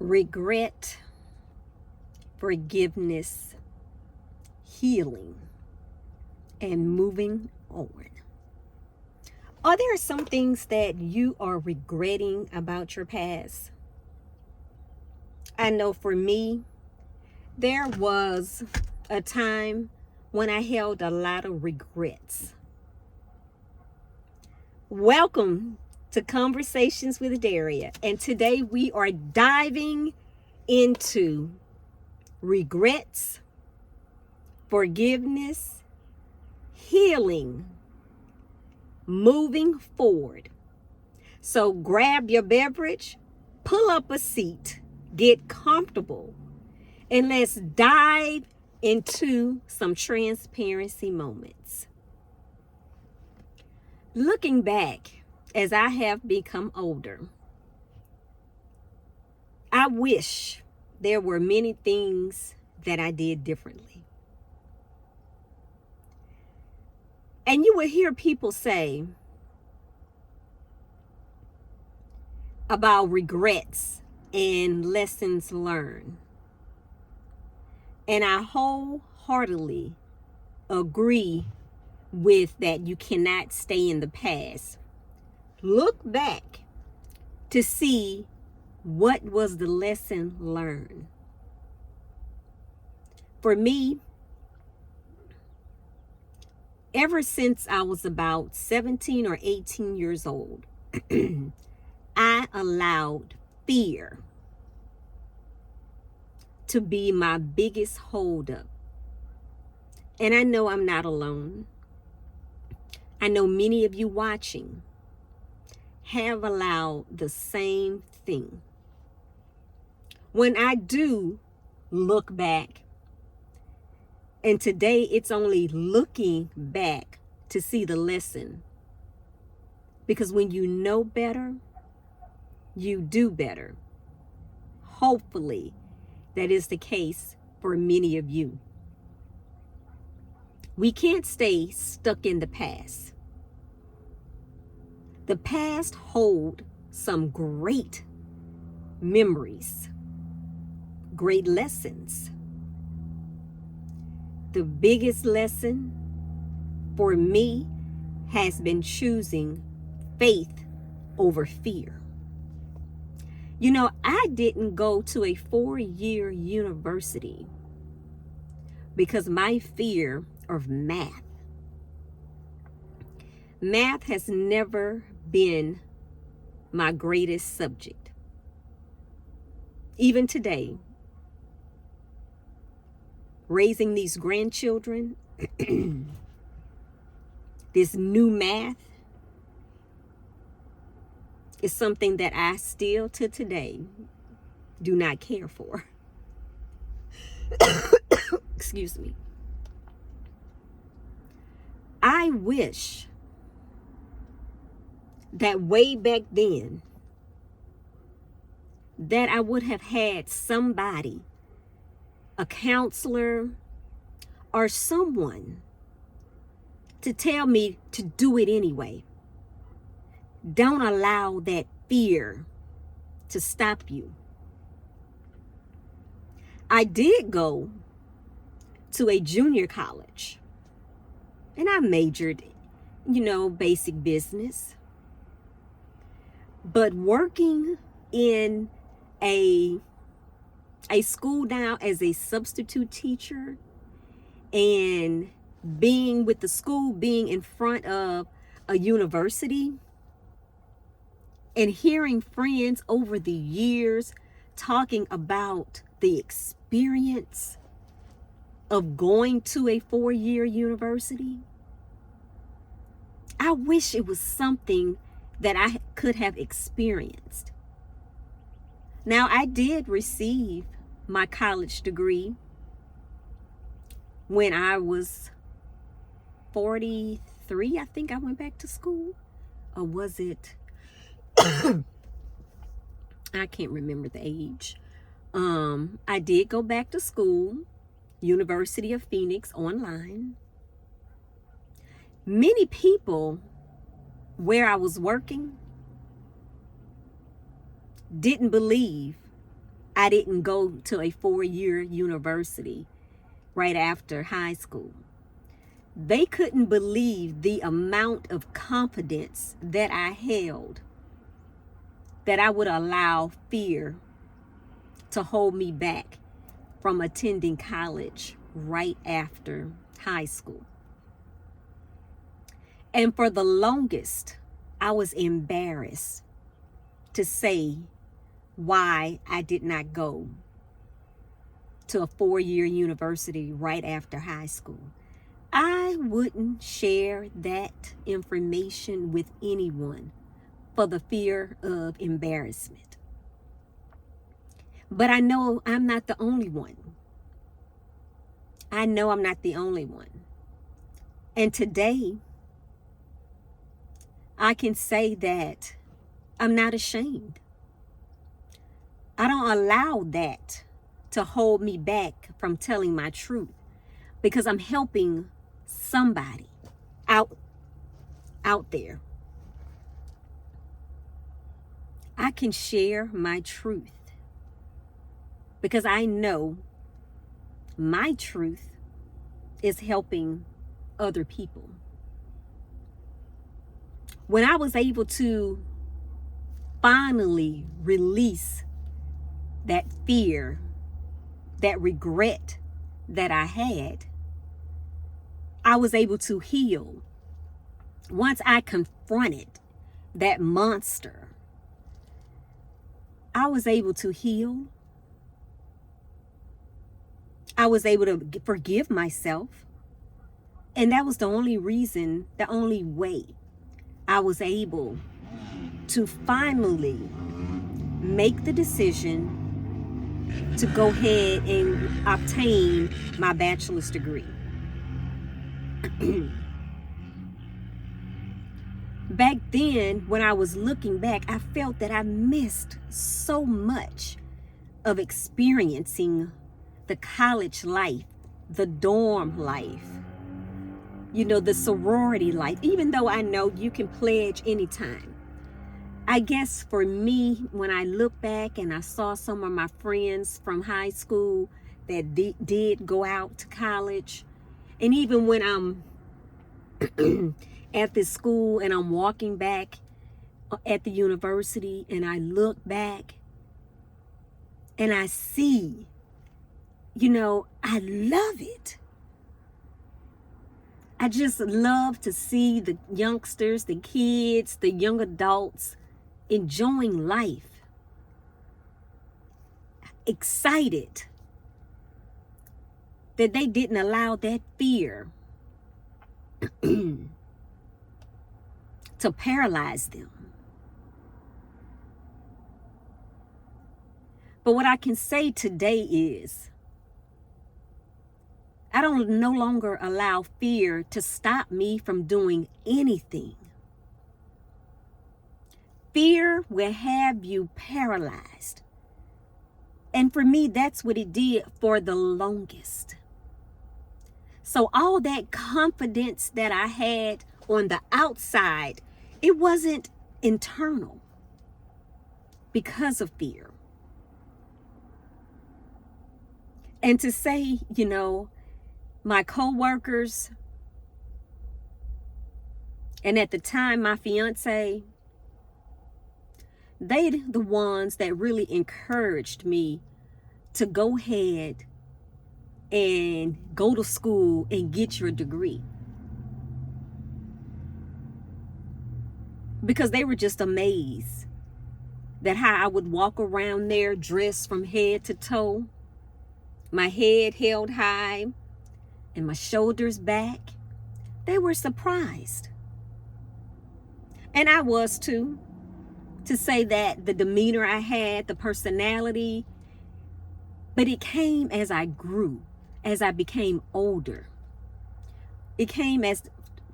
regret, forgiveness, healing, and moving on. Are there some things that you are regretting about your past? I know for me, there was a time when I held a lot of regrets. Welcome to Conversations with Daria, and today we are diving into regrets, forgiveness, healing, moving forward. So grab your beverage, pull up a seat, get comfortable, and let's dive into some transparency moments. Looking back as I have become older, I wish there were many things that I did differently. And you will hear people say about regrets and lessons learned. And I wholeheartedly agree with that. You cannot stay in the past. Look back to see what was the lesson learned. For me, ever since I was about 17 or 18 years old, I allowed fear to be my biggest holdup. And I know I'm not alone. I know many of you watching have allowed the same thing. When I do look back, and today it's only looking back to see the lesson. Because when you know better, you do better. Hopefully, that is the case for many of you. We can't stay stuck in the past. The past holds some great memories, great lessons. The biggest lesson for me has been choosing faith over fear. You know, I didn't go to a 4-year university because my fear of math. Math has never been my greatest subject. Even today, raising these grandchildren, this new math is something that I still to today do not care for. Excuse me. I wish that way back then that I would have had somebody, a counselor, or someone to tell me to do it anyway. Don't allow that fear to stop you. I did go to a junior college and I majored, basic business. But working in a school now as a substitute teacher and being with the school, being in front of a university and hearing friends over the years talking about the experience of going to a 4-year university, I wish it was something that I could have experienced. Now, I did receive my college degree when I was 43. I think I went back to school. Or was it? I can't remember the age. I did go back to school, University of Phoenix, online. Many people where I was working didn't believe I didn't go to a 4-year university right after high school. They couldn't believe the amount of confidence that I held, that I would allow fear to hold me back from attending college right after high school. And for the longest, I was embarrassed to say why I did not go to a 4-year university right after high school. I wouldn't share that information with anyone for the fear of embarrassment. But I know I'm not the only one. I know I'm not the only one. And today, I can say that I'm not ashamed. I don't allow that to hold me back from telling my truth, because I'm helping somebody out there. I can share my truth because I know my truth is helping other people. When I was able to finally release that fear, that regret that I had, I was able to heal. Once I confronted that monster, I was able to heal. I was able to forgive myself. And that was the only reason, the only way I was able to finally make the decision to go ahead and obtain my bachelor's degree. Back then, when I was looking back, I felt that I missed so much of experiencing the college life, the dorm life, the sorority life, even though I know you can pledge anytime. I guess for me, when I look back and I saw some of my friends from high school that did go out to college, and even when I'm at this school and I'm walking back at the university and I look back and I see, I love it. I just love to see the youngsters, the kids, the young adults enjoying life, excited that they didn't allow that fear to paralyze them. But what I can say today is, I don't no longer allow fear to stop me from doing anything. Fear will have you paralyzed. And for me, that's what it did for the longest. So all that confidence that I had on the outside, it wasn't internal because of fear. And to say, my coworkers, and at the time my fiance, they the ones that really encouraged me to go ahead and go to school and get your degree. Because they were just amazed that how I would walk around there dressed from head to toe, my head held high and my shoulders back. They were surprised. And I was too, to say that the demeanor I had, the personality, but it came as I grew, as I became older. It came as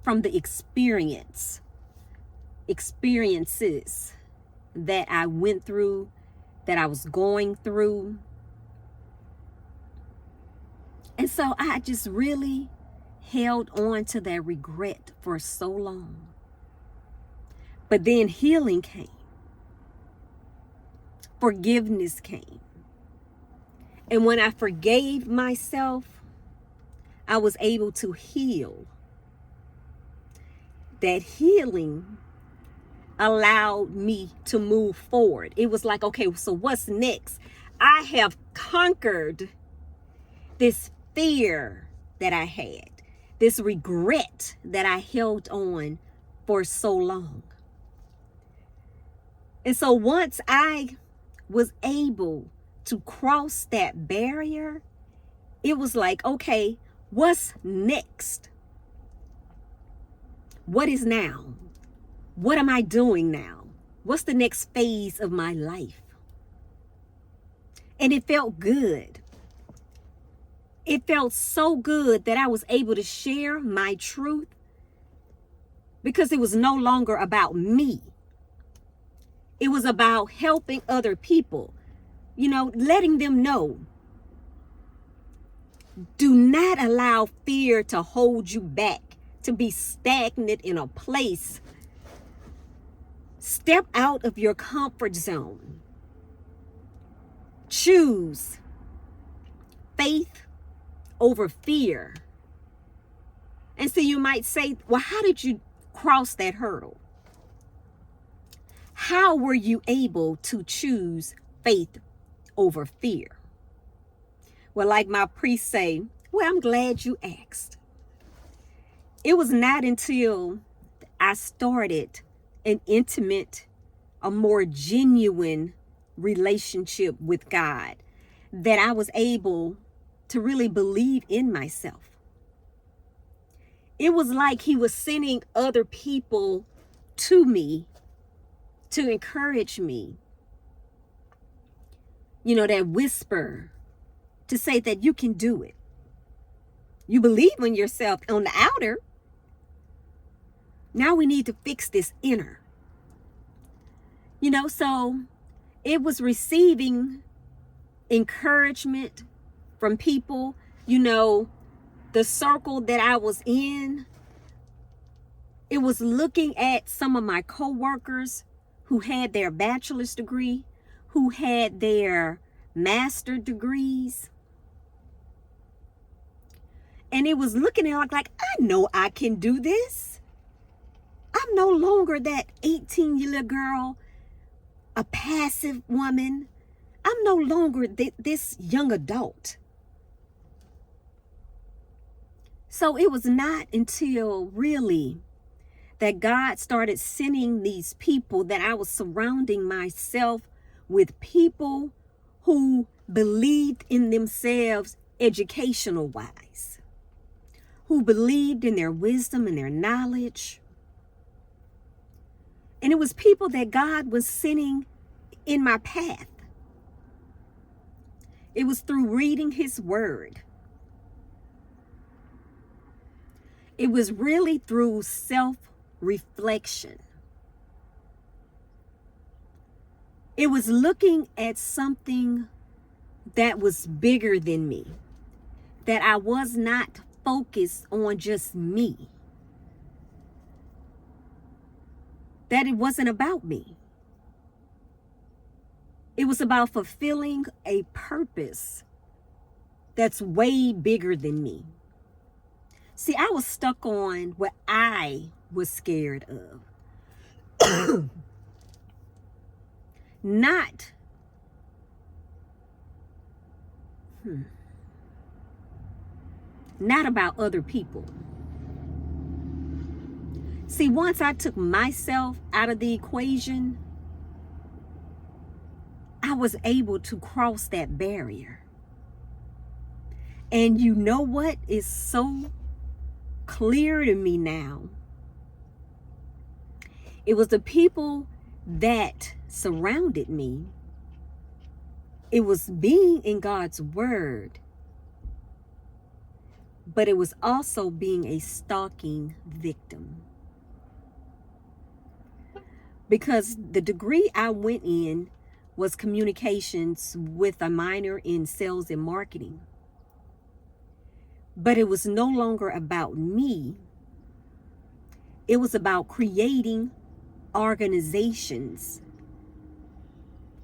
from the experiences that I went through, that I was going through. And so I just really held on to that regret for so long. But then healing came. Forgiveness came. And when I forgave myself, I was able to heal. That healing allowed me to move forward. It was like, okay, so what's next? I have conquered this fear that I had, this regret that I held on for so long. And so once I was able to cross that barrier, it was like, okay, what's next? What is now? What am I doing now? What's the next phase of my life? And it felt good. It felt so good that I was able to share my truth because it was no longer about me. It was about helping other people, letting them know. Do not allow fear to hold you back, to be stagnant in a place. Step out of your comfort zone. Choose faith over fear. And so you might say, well, how did you cross that hurdle? How were you able to choose faith over fear? Well, like my priest say, well, I'm glad you asked. It was not until I started an intimate, a more genuine relationship with God that I was able to really believe in myself. It was like he was sending other people to me to encourage me. That whisper to say that you can do it. You believe in yourself on the outer. Now we need to fix this inner. So it was receiving encouragement from people, the circle that I was in. It was looking at some of my coworkers who had their bachelor's degree, who had their master degrees. And it was looking at like, I know I can do this. I'm no longer that 18-year girl, a passive woman. I'm no longer this young adult. So it was not until really that God started sending these people that I was surrounding myself with people who believed in themselves educational wise, who believed in their wisdom and their knowledge. And it was people that God was sending in my path. It was through reading his word. It was really through self-reflection. It was looking at something that was bigger than me, that I was not focused on just me, that it wasn't about me. It was about fulfilling a purpose that's way bigger than me. See, I was stuck on what I was scared of. Not about other people. See, once I took myself out of the equation, I was able to cross that barrier. And you know what is so clear to me now? It was the people that surrounded me. It was being in God's word, but it was also being a stalking victim. Because the degree I went in was communications with a minor in sales and marketing. But it was no longer about me. It was about creating organizations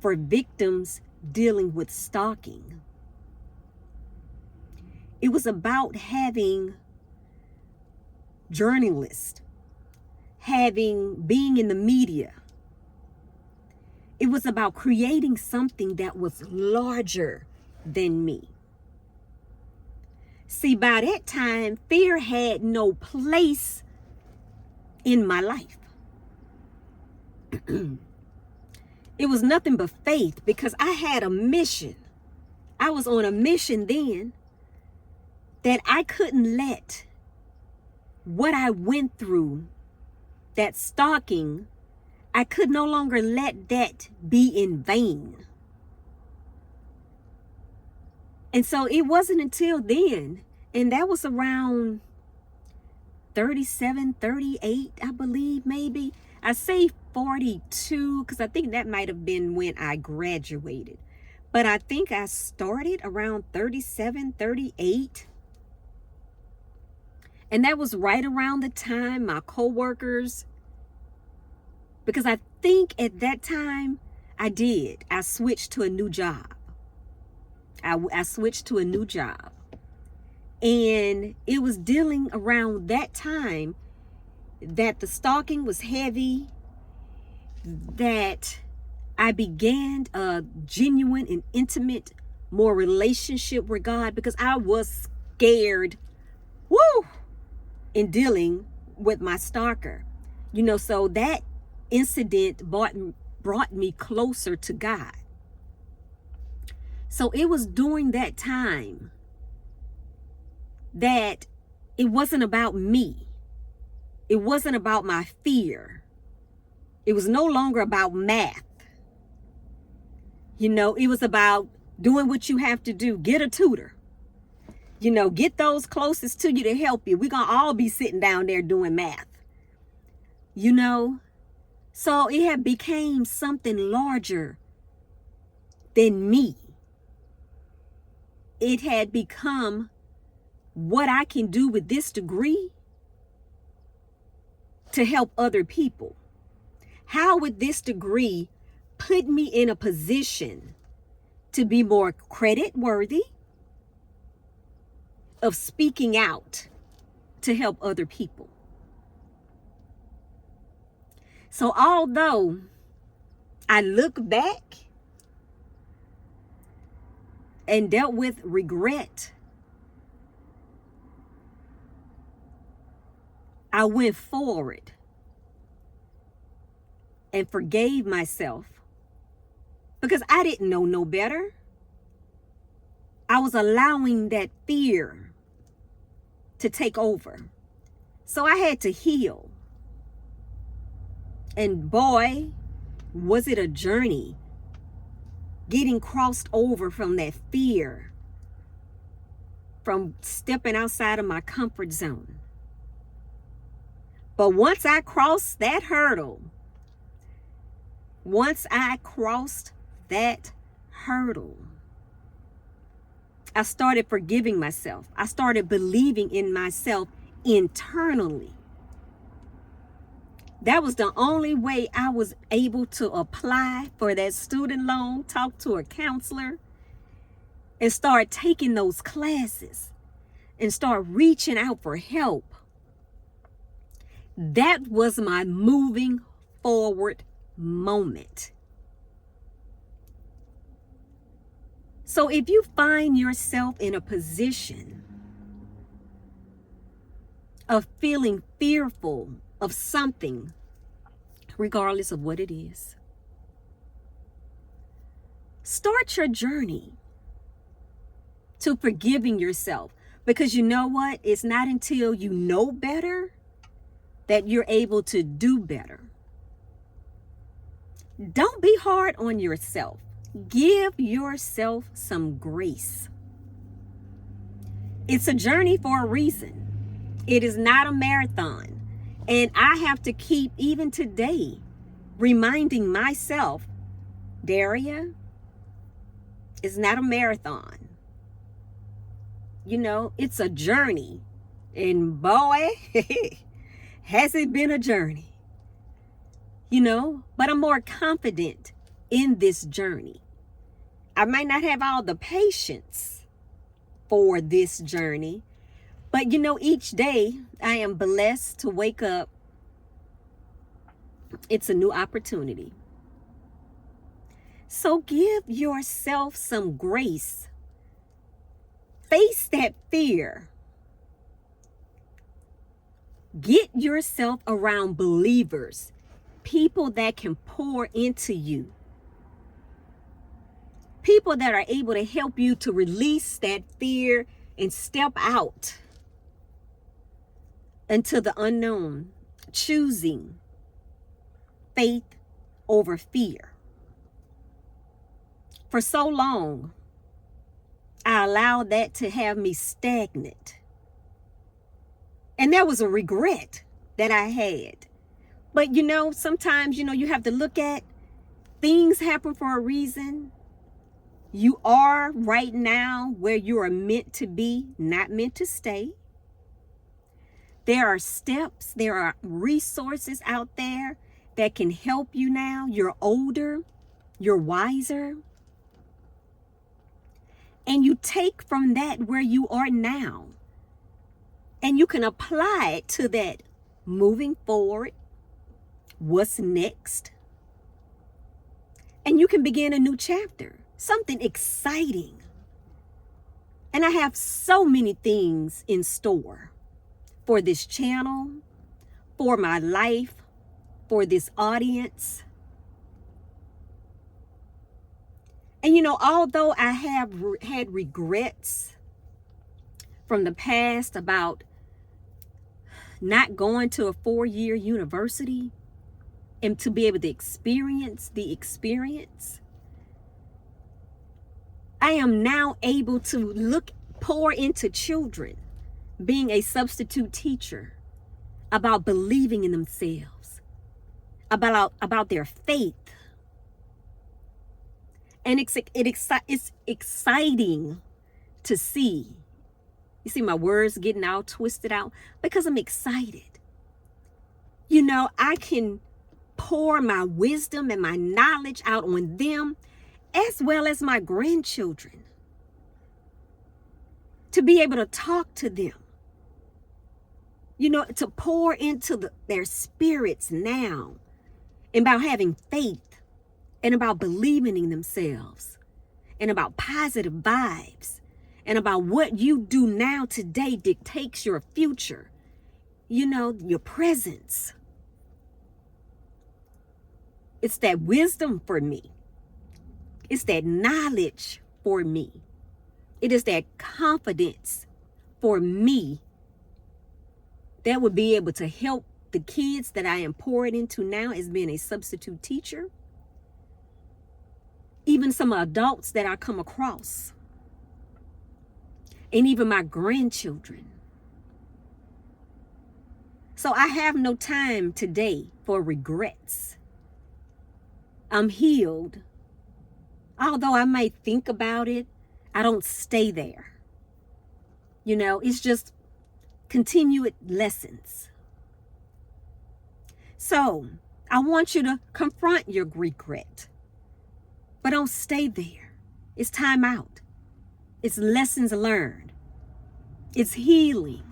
for victims dealing with stalking. It was about having journalists, being in the media. It was about creating something that was larger than me. See, by that time, fear had no place in my life. It was nothing but faith, because I had a mission. I was on a mission then that I couldn't let what I went through, that stalking, I could no longer let that be in vain. And so it wasn't until then, and that was around 37, 38, I believe, maybe. I say 42 because I think that might have been when I graduated. But I think I started around 37, 38. And that was right around the time my coworkers, because I think at that time I switched to a new job. I switched to a new job. And it was dealing around that time that the stalking was heavy, that I began a genuine and intimate, more relationship with God, because I was scared, in dealing with my stalker. So that incident brought me closer to God. So it was during that time that it wasn't about me. It wasn't about my fear. It was no longer about math. It was about doing what you have to do. Get a tutor. Get those closest to you to help you. We're going to all be sitting down there doing math. So it had became something larger than me. It had become what I can do with this degree to help other people. How would this degree put me in a position to be more credit worthy of speaking out to help other people? So although I look back and dealt with regret, I went forward and forgave myself because I didn't know no better. I was allowing that fear to take over. So I had to heal. And boy, was it a journey getting crossed over from that fear, from stepping outside of my comfort zone. But once I crossed that hurdle, I started forgiving myself. I started believing in myself internally. That was the only way I was able to apply for that student loan, talk to a counselor, and start taking those classes and start reaching out for help. That was my moving forward moment. So if you find yourself in a position of feeling fearful of something, regardless of what it is, start your journey to forgiving yourself. Because you know what? It's not until you know better that you're able to do better. Don't be hard on yourself. Give yourself some grace. It's a journey for a reason. It is not a marathon. And I have to keep, even today, reminding myself, Daria, it's not a marathon. It's a journey. And boy, has it been a journey. But I'm more confident in this journey. I might not have all the patience for this journey. But each day I am blessed to wake up. It's a new opportunity. So give yourself some grace. Face that fear. Get yourself around believers, people that can pour into you, people that are able to help you to release that fear and step out into the unknown, choosing faith over fear. For so long, I allowed that to have me stagnant. And that was a regret that I had. But sometimes, you have to look at things happen for a reason. You are right now where you are meant to be, not meant to stay. There are steps, there are resources out there that can help you now. You're older, you're wiser. And you take from that where you are now. And you can apply it to that moving forward. What's next? And you can begin a new chapter, something exciting. And I have so many things in store for this channel, for my life, for this audience. And although I have had regrets from the past about not going to a 4-year university and to be able to experience the experience, I am now able to pour into children, being a substitute teacher, about believing in themselves, about their faith. And it's exciting to see. You see my words getting all twisted out because I'm excited. I can pour my wisdom and my knowledge out on them as well as my grandchildren. To be able to talk to them. To pour into their spirits now. And about having faith. And about believing in themselves. And about positive vibes. And about what you do now today dictates your future. Your presence. It's that wisdom for me. It's that knowledge for me. It is that confidence for me that would be able to help the kids that I am pouring into now as being a substitute teacher. Even some adults that I come across. And even my grandchildren. So I have no time today for regrets. I'm healed. Although I might think about it, I don't stay there. It's just continued lessons. So I want you to confront your regret. But don't stay there. It's time out. It's lessons learned. It's healing.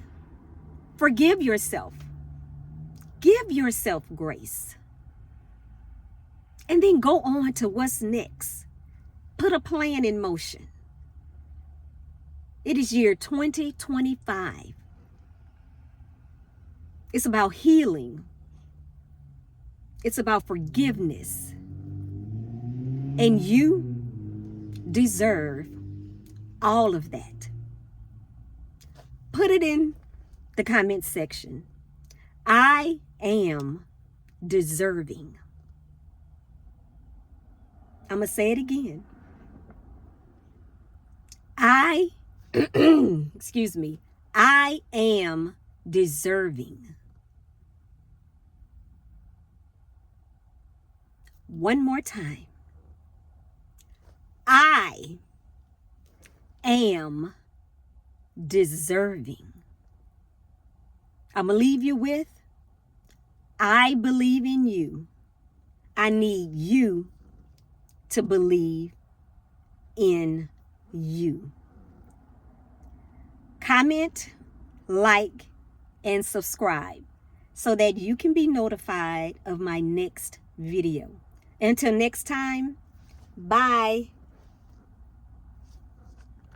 Forgive yourself. Give yourself grace. And then go on to what's next. Put a plan in motion. It is year 2025. It's about healing. It's about forgiveness. And you deserve all of that. Put it in the comment section. I am deserving. I'm going to say it again. excuse me, I am deserving. One more time. I am deserving. I'm going to leave you with, I believe in you. I need you to believe in you. comment, like, and subscribe so that you can be notified of my next video. Until next time, bye.